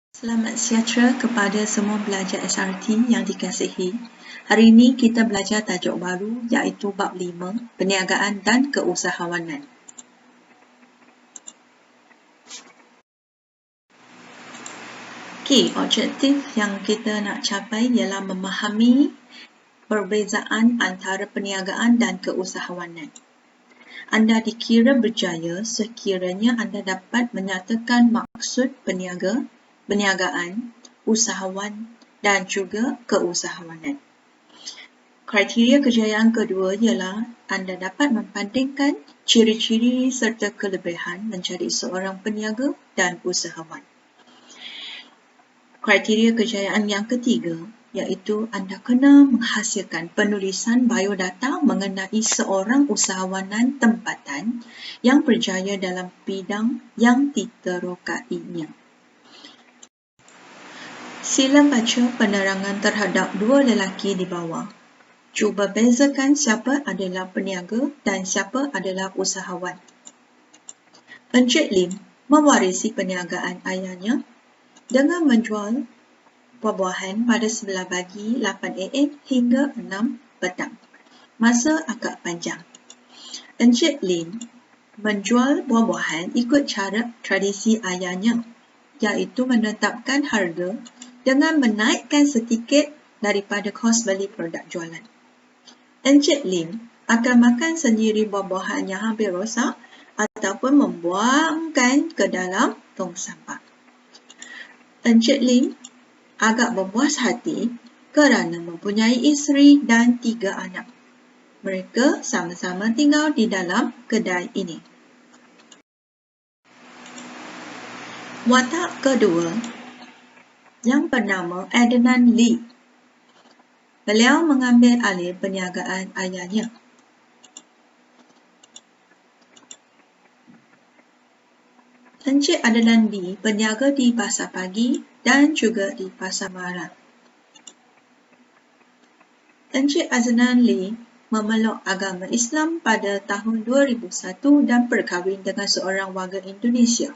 Selamat sejahtera kepada semua pelajar SRT yang dikasihi. Hari ini kita belajar tajuk baru iaitu bab 5, perniagaan dan keusahawanan. Okey, objektif yang kita nak capai ialah memahami perbezaan antara perniagaan dan keusahawanan. Anda dikira berjaya sekiranya anda dapat menyatakan maksud perniagaan, usahawan dan juga keusahawanan. Kriteria kejayaan kedua ialah anda dapat membandingkan ciri-ciri serta kelebihan menjadi seorang peniaga dan usahawan. Kriteria kejayaan yang ketiga iaitu anda kena menghasilkan penulisan biodata mengenai seorang usahawanan tempatan yang berjaya dalam bidang yang diterokainya. Sila baca penerangan terhadap dua lelaki di bawah. Cuba bezakan siapa adalah peniaga dan siapa adalah usahawan. Encik Lim mewarisi perniagaan ayahnya dengan menjual buah-buahan pada 9 pagi 8 AM hingga 6 petang. Masa agak panjang. Encik Lim menjual buah-buahan ikut cara tradisi ayahnya, iaitu menetapkan harga dengan menaikkan sedikit daripada kos beli produk jualan. Encik Lim akan makan sendiri buah-buahan yang hampir rosak ataupun membuangkan ke dalam tong sampah. Encik Lim agak berpuas hati kerana mempunyai isteri dan 3 anak. Mereka sama-sama tinggal di dalam kedai ini. Watak kedua yang bernama Adnan Lee. Beliau mengambil alih perniagaan ayahnya. Encik Adnan Lee berniaga di pasar pagi dan juga di pasar malam. Encik Adnan Lee memeluk agama Islam pada tahun 2001 dan berkahwin dengan seorang warga Indonesia.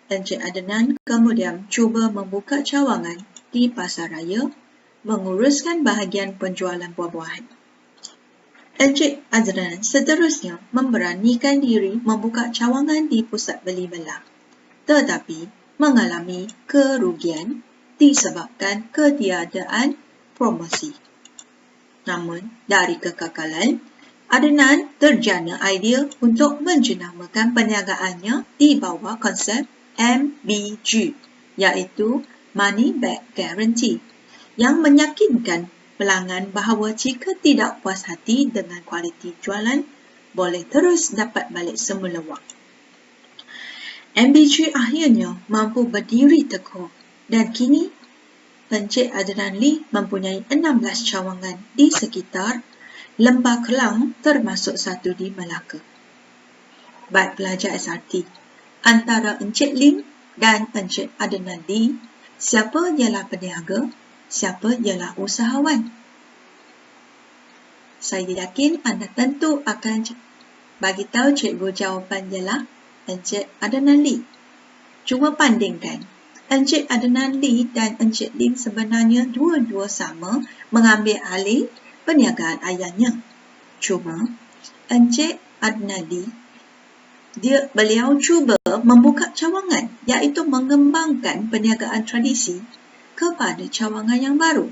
Encik Adnan kemudian cuba membuka cawangan di pasar raya, menguruskan bahagian penjualan buah-buahan. Encik Adnan seterusnya memberanikan diri membuka cawangan di pusat beli belah, tetapi mengalami kerugian disebabkan ketiadaan promosi. Namun, dari kekekalan, Adnan terjana idea untuk menjenamakan perniagaannya di bawah konsep MBG, iaitu Money Back Guarantee, yang meyakinkan pelanggan bahawa jika tidak puas hati dengan kualiti jualan, boleh terus dapat balik semula wang. MBG akhirnya mampu berdiri teguh dan kini Encik Adnan Lee mempunyai 16 cawangan di sekitar Lembah Kelang termasuk satu di Melaka. Baik pelajar SRT, antara Encik Lim dan Encik Adnan Lee, siapa ialah peniaga, siapa ialah usahawan? Saya yakin anda tentu akan bagi tahu cikgu jawapan ialah Encik Adnan Lee. Cuma bandingkan. Encik Adnan Lee dan Encik Lim sebenarnya dua-dua sama mengambil alih perniagaan ayahnya. Cuma Encik Adnan Lee beliau cuba membuka cawangan, iaitu mengembangkan perniagaan tradisi kepada cawangan yang baru.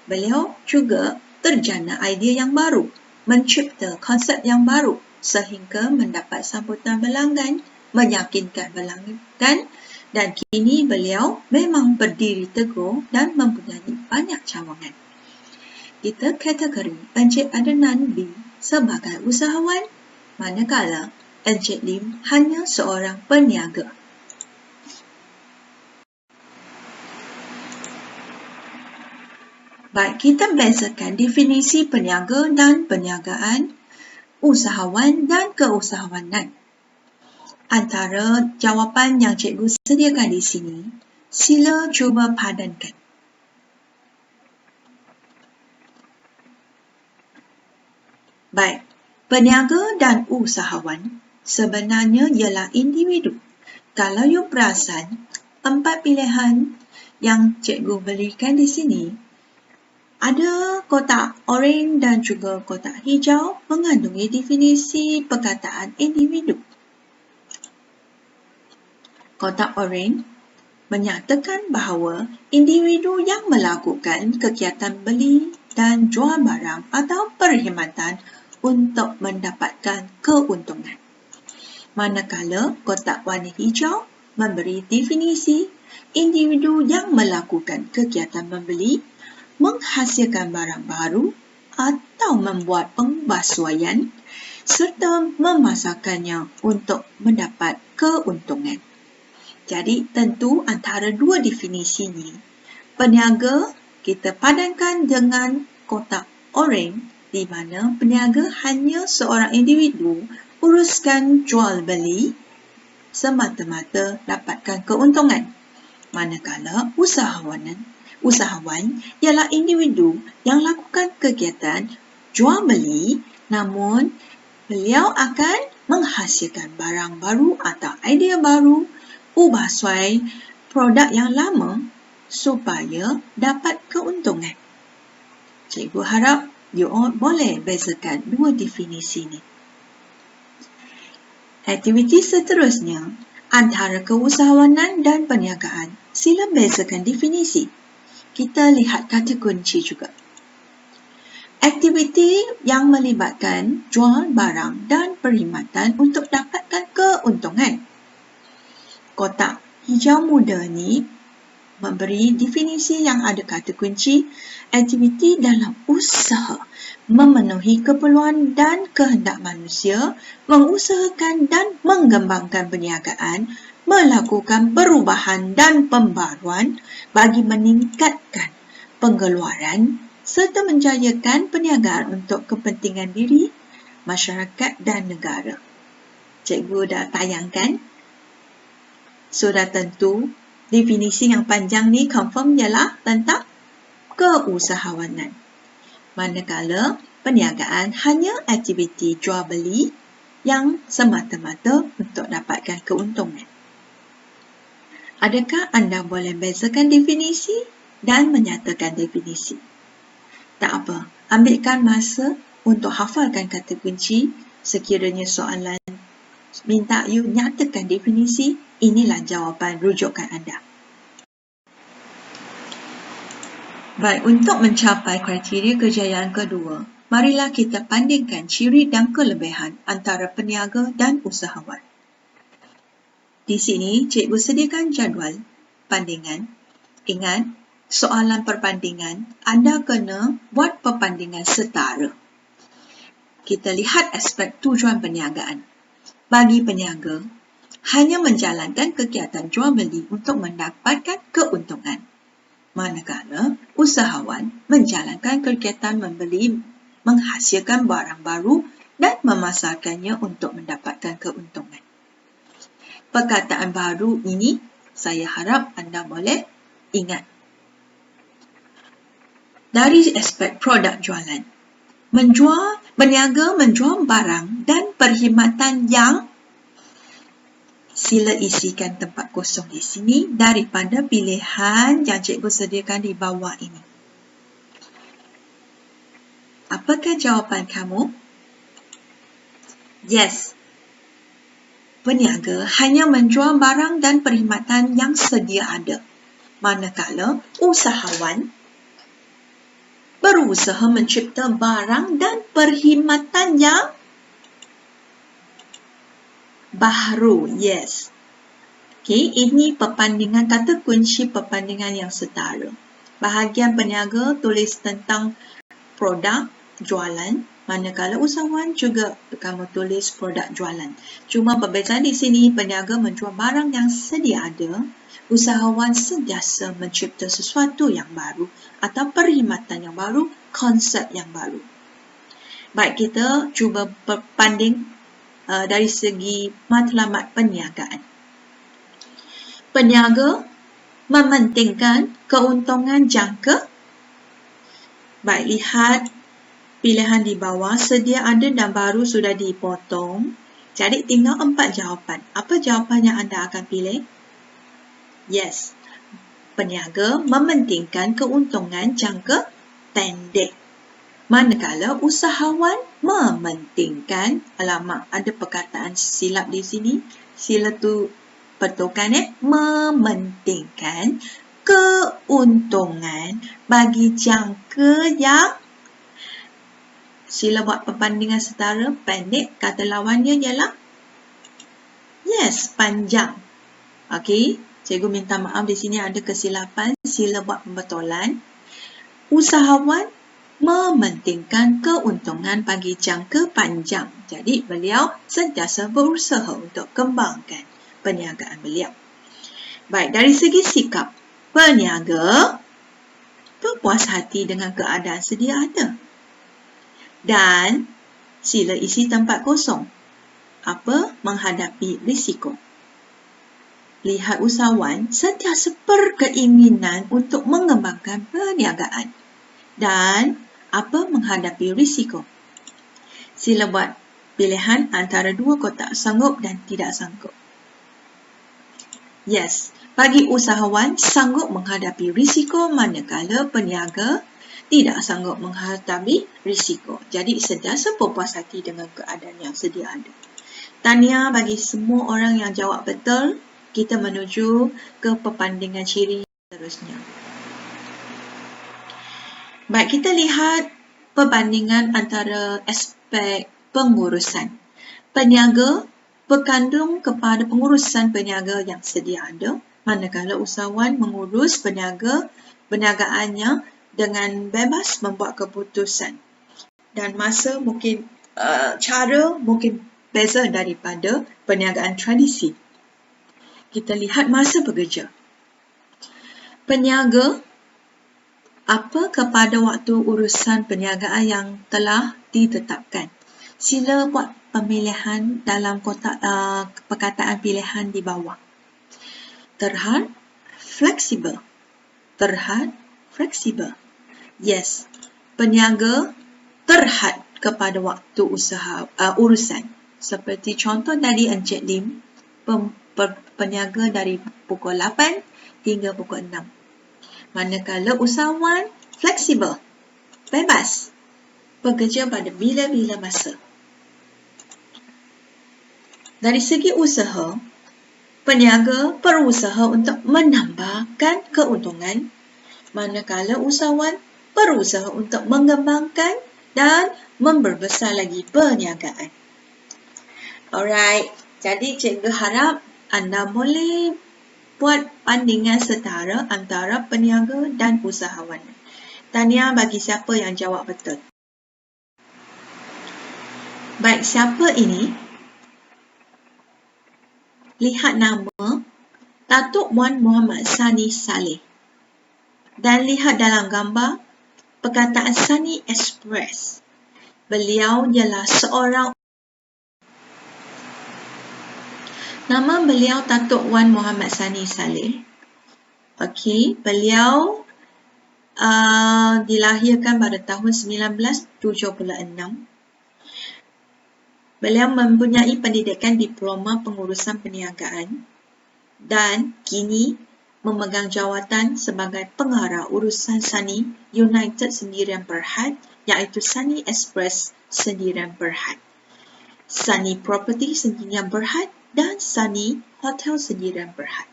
Beliau juga terjana idea yang baru, mencipta konsep yang baru sehingga mendapat sambutan pelanggan, meyakinkan pelanggan, dan kini beliau memang berdiri teguh dan mempunyai banyak cawangan. Kita kategori Encik Adnan Lee sebagai usahawan, manakala Encik Lim hanya seorang peniaga. Baik, kita bezakan definisi peniaga dan perniagaan, usahawan dan keusahawanan. Antara jawapan yang cikgu sediakan di sini, sila cuba padankan. Baik, peniaga dan usahawan sebenarnya ialah individu. Kalau you perasan, 4 pilihan yang cikgu berikan di sini, ada kotak oranye dan juga kotak hijau mengandungi definisi perkataan individu. Kotak oranye menyatakan bahawa individu yang melakukan kegiatan beli dan jual barang atau perkhidmatan untuk mendapatkan keuntungan. Manakala kotak warna hijau memberi definisi individu yang melakukan kegiatan membeli, menghasilkan barang baru atau membuat pembasuaian serta memasarkannya untuk mendapat keuntungan. Jadi tentu antara dua definisi ini, peniaga kita padankan dengan kotak oranye di mana peniaga hanya seorang individu uruskan jual beli semata-mata dapatkan keuntungan. Manakala usahawan ialah individu yang lakukan kegiatan jual beli, namun beliau akan menghasilkan barang baru atau idea baru, ubah suai produk yang lama supaya dapat keuntungan. Cikgu harap you all boleh bezakan dua definisi ini. Aktiviti seterusnya, antara keusahawanan dan perniagaan, sila bezakan definisi. Kita lihat kata kunci juga. Aktiviti yang melibatkan jual barang dan perkhidmatan untuk dapatkan keuntungan. Kotak hijau muda ni memberi definisi yang ada kata kunci aktiviti dalam usaha memenuhi keperluan dan kehendak manusia, mengusahakan dan mengembangkan perniagaan, melakukan perubahan dan pembaruan bagi meningkatkan pengeluaran serta menjayakan perniagaan untuk kepentingan diri, masyarakat dan negara. Cikgu dah tayangkan. Sudah tentu definisi yang panjang ni confirm ialah tentang keusahawanan. Manakala perniagaan hanya aktiviti jual beli yang semata-mata untuk dapatkan keuntungan. Adakah anda boleh bezakan definisi dan menyatakan definisi? Tak apa, ambilkan masa untuk hafalkan kata kunci. Sekiranya soalan minta you nyatakan definisi, inilah jawapan rujukan anda. Baik, untuk mencapai kriteria kejayaan kedua, marilah kita bandingkan ciri dan kelebihan antara peniaga dan usahawan. Di sini, cikgu sediakan jadual bandingan. Ingat, soalan perbandingan, anda kena buat perbandingan setara. Kita lihat aspek tujuan perniagaan. Bagi peniaga, hanya menjalankan kegiatan jual beli untuk mendapatkan keuntungan. Manakala usahawan menjalankan kegiatan membeli, menghasilkan barang baru dan memasarkannya untuk mendapatkan keuntungan. Perkataan baru ini saya harap anda boleh ingat. Dari aspek produk jualan, berniaga menjual barang dan perkhidmatan yang sila isikan tempat kosong di sini daripada pilihan yang cikgu sediakan di bawah ini. Apakah jawapan kamu? Yes. Peniaga hanya menjual barang dan perkhidmatan yang sedia ada. Manakala usahawan berusaha mencipta barang dan perkhidmatan yang baharu. Yes. Okey, ini perbandingan kata kunci perbandingan yang setara. Bahagian peniaga tulis tentang produk jualan, manakala usahawan juga kamu tulis produk jualan. Cuma perbezaan di sini, peniaga menjual barang yang sedia ada, usahawan sentiasa mencipta sesuatu yang baru atau perkhidmatan yang baru, konsep yang baru. Baik, kita cuba berbanding dari segi matlamat perniagaan. Peniaga mementingkan keuntungan jangka. Baik, lihat pilihan di bawah, sedia ada dan baru sudah dipotong. Jadi tinggal 4 jawapan. Apa jawapan yang anda akan pilih? Yes, peniaga mementingkan keuntungan jangka pendek. Manakala usahawan mementingkan, alamak, ada perkataan silap di sini. Sila tu betulkan mementingkan keuntungan bagi jangka yang, sila buat perbandingan setara, pendek, kata lawannya ialah yes, panjang. Okey, cikgu minta maaf di sini ada kesilapan, sila buat pembetulan. Usahawan mementingkan keuntungan bagi jangka panjang. Jadi, beliau sentiasa berusaha untuk kembangkan perniagaan beliau. Baik, dari segi sikap, peniaga berpuas hati dengan keadaan sedia ada. Dan sila isi tempat kosong. Apa? Menghadapi risiko. Lihat usahawan sentiasa berkeinginan untuk mengembangkan perniagaan. Dan apa? Menghadapi risiko. Sila buat pilihan antara dua kotak, sanggup dan tidak sanggup. Yes, bagi usahawan sanggup menghadapi risiko, manakala peniaga tidak sanggup menghadapi risiko. Jadi sentiasa berpuas hati dengan keadaan yang sedia ada. Tahniah bagi semua orang yang jawab betul. Kita menuju ke perbandingan ciri seterusnya. Baik, kita lihat perbandingan antara aspek pengurusan. Peniaga berkandung kepada pengurusan peniaga yang sedia ada, manakala usahawan mengurus perniagaannya dengan bebas membuat keputusan. Dan masa mungkin, cara mungkin beza daripada perniagaan tradisi. Kita lihat masa bekerja. Peniaga apa kepada waktu urusan perniagaan yang telah ditetapkan. Sila buat pemilihan dalam kotak perkataan pilihan di bawah. Terhad, fleksibel. Terhad, fleksibel. Yes, peniaga terhad kepada waktu urusan. Seperti contoh tadi Encik Lim, peniaga dari pukul 8 hingga pukul 6. Manakala usahawan fleksibel, bebas, bekerja pada bila-bila masa. Dari segi usaha, peniaga berusaha untuk menambahkan keuntungan, manakala usahawan berusaha untuk mengembangkan dan memperbesar lagi perniagaan. Alright, jadi cikgu harap anda boleh buat bandingan setara antara peniaga dan usahawan. Tahniah bagi siapa yang jawab betul. Baik, siapa ini? Lihat nama Datuk Wan Muhammad Sani Saleh. Dan lihat dalam gambar perkataan Sunny Express. Beliau ialah seorang, nama beliau Datuk Wan Muhammad Sani Saleh. Okey, beliau dilahirkan pada tahun 1976. Beliau mempunyai pendidikan diploma pengurusan perniagaan dan kini memegang jawatan sebagai pengarah urusan Sunny United Sendirian Berhad, iaitu Sunny Express Sendirian Berhad, Sunny Property Sendirian Berhad dan Sunny Hotel Sendirian Berhad.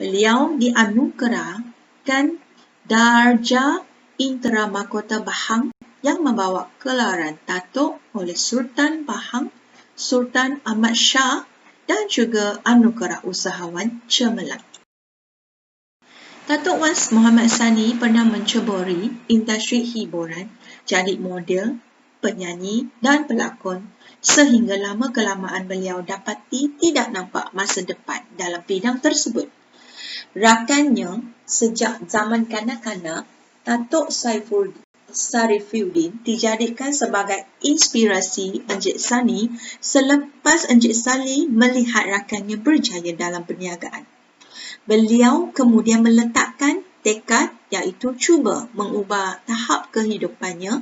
Beliau dianugerahkan darjah Intera Mahkota Bahang yang membawa gelaran Datuk oleh Sultan Bahang, Sultan Ahmad Shah dan juga anugerah usahawan cemerlang. Datuk Wan Muhammad Sani pernah menceburi industri hiburan, jadi model, penyanyi dan pelakon, sehingga lama-kelamaan beliau dapati tidak nampak masa depan dalam bidang tersebut. Rakannya sejak zaman kanak-kanak, Datuk Sarifuddin dijadikan sebagai inspirasi Encik Sani selepas Encik Sani melihat rakannya berjaya dalam perniagaan. Beliau kemudian meletakkan tekad, iaitu cuba mengubah tahap kehidupannya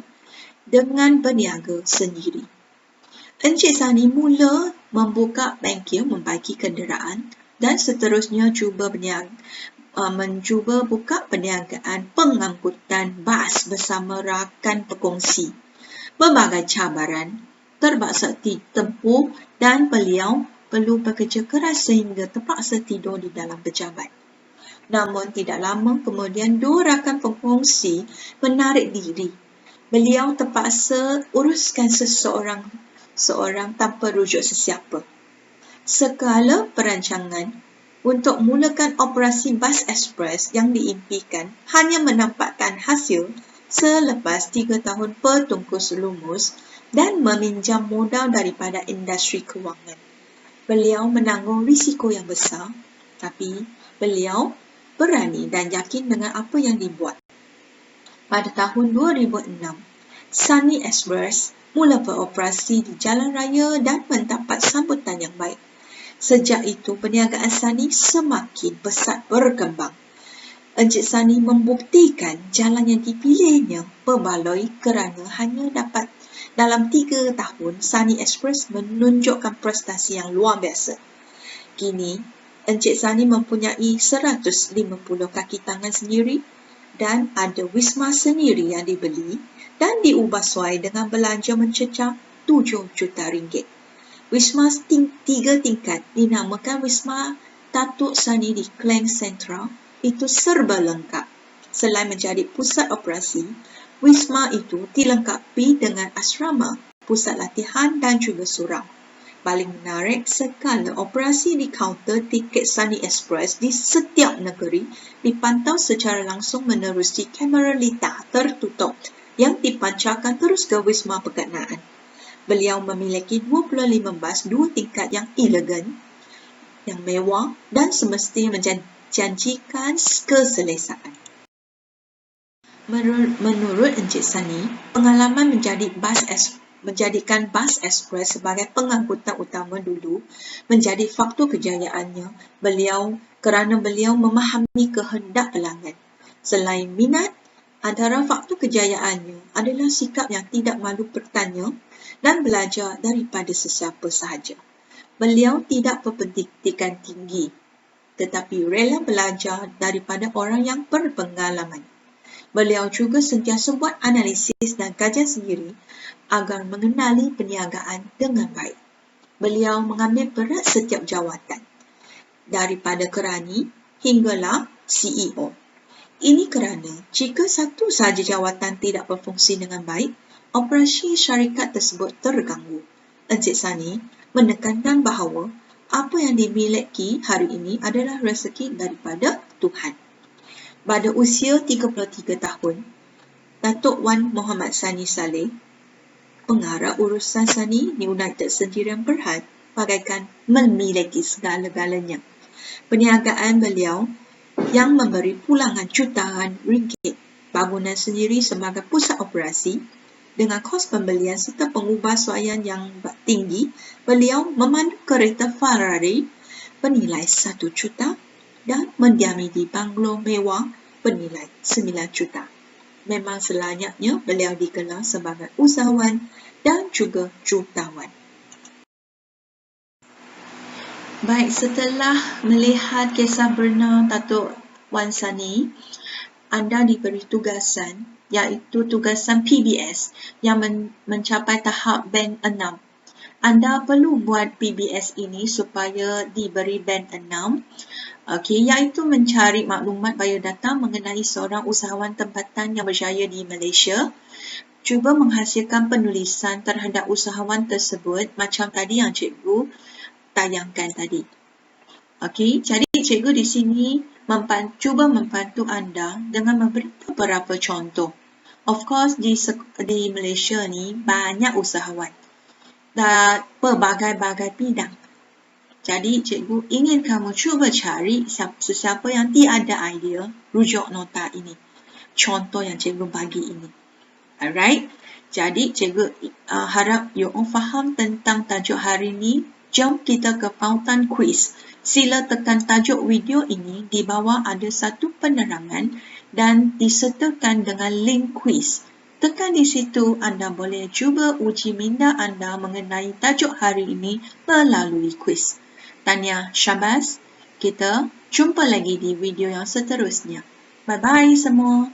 dengan berniaga sendiri. Encik Sani mula membuka bengkel membaiki kenderaan, Dan seterusnya mencuba buka perniagaan pengangkutan bas bersama rakan berkongsi. Berbagai cabaran terpaksa ditempuh dan beliau perlu bekerja keras sehingga terpaksa tidur di dalam pejabat. Namun tidak lama kemudian dua rakan berkongsi menarik diri. Beliau terpaksa uruskan seorang tanpa rujuk sesiapa. Segala perancangan untuk mulakan operasi bas ekspres yang diimpikan hanya menampakkan hasil selepas 3 tahun bertungkus lumus dan meminjam modal daripada industri kewangan. Beliau menanggung risiko yang besar, tapi beliau berani dan yakin dengan apa yang dibuat. Pada tahun 2006, Sunny Express mula beroperasi di jalan raya dan mendapat sambutan yang baik. Sejak itu, perniagaan Sunny semakin pesat berkembang. Encik Sunny membuktikan jalan yang dipilihnya berbaloi kerana hanya dapat dalam 3 tahun, Sunny Express menunjukkan prestasi yang luar biasa. Kini, Encik Sunny mempunyai 150 kaki tangan sendiri dan ada wisma sendiri yang dibeli dan diubah suai dengan belanja mencecah 7 juta ringgit. Wisma 3 tingkat dinamakan Wisma Datuk Sunny di Klang Sentral itu serba lengkap. Selain menjadi pusat operasi, wisma itu dilengkapi dengan asrama, pusat latihan dan juga surau. Paling menarik, segala operasi di kaunter tiket Sunny Express di setiap negeri dipantau secara langsung menerusi kamera litar tertutup yang dipancarkan terus ke wisma berkenaan. Beliau memiliki 25 bas 2 tingkat yang elegan, yang mewah dan semestinya menjanjikan keselesaan. Menurut Encik Sunny, pengalaman menjadikan bas ekspres sebagai pengangkutan utama dulu menjadi faktor kejayaannya kerana beliau memahami kehendak pelanggan. Selain minat, antara faktor kejayaannya adalah sikap yang tidak malu bertanya dan belajar daripada sesiapa sahaja. Beliau tidak berpendidikan tinggi, tetapi rela belajar daripada orang yang berpengalaman. Beliau juga sentiasa buat analisis dan kajian sendiri agar mengenali perniagaan dengan baik. Beliau mengambil berat setiap jawatan, daripada kerani hinggalah CEO. Ini kerana jika satu sahaja jawatan tidak berfungsi dengan baik, operasi syarikat tersebut terganggu. Encik Sunny menekankan bahawa apa yang dimiliki hari ini adalah rezeki daripada Tuhan. Pada usia 33 tahun, Datuk Wan Muhammad Sunny Saleh, pengarah urusan Sunny di United Sendirian Berhad, bagaikan memiliki segala-galanya. Perniagaan beliau yang memberi pulangan jutaan ringgit, bangunan sendiri sebagai pusat operasi, dengan kos pembelian serta pengubahsuaian yang tinggi, beliau memandu kereta Ferrari bernilai 1 juta dan mendiami di banglo mewah bernilai 9 juta. Memang selayaknya beliau digelar sebagai usahawan dan juga jutawan. Baik, setelah melihat kisah benar Datuk Wan Sunny, anda diberi tugasan, iaitu tugasan PBS yang mencapai tahap band 6. Anda perlu buat PBS ini supaya diberi band 6, iaitu mencari maklumat biodata mengenai seorang usahawan tempatan yang berjaya di Malaysia, cuba menghasilkan penulisan terhadap usahawan tersebut macam tadi yang cikgu tayangkan tadi. Jadi cikgu di sini cuba membantu anda dengan memberi beberapa contoh. Of course, di Malaysia ni banyak usahawan dan berbagai-bagai bidang. Jadi cikgu ingin kamu cuba cari sesiapa yang tiada idea rujuk nota ini. Contoh yang cikgu bagi ini. Alright? Jadi cikgu harap you all faham tentang tajuk hari ini. Jom kita ke pautan kuis. Sila tekan tajuk video ini, di bawah ada satu penerangan dan disertakan dengan link kuis. Tekan di situ, anda boleh cuba uji minda anda mengenai tajuk hari ini melalui kuis. Tahniah, syabas. Kita jumpa lagi di video yang seterusnya. Bye-bye semua.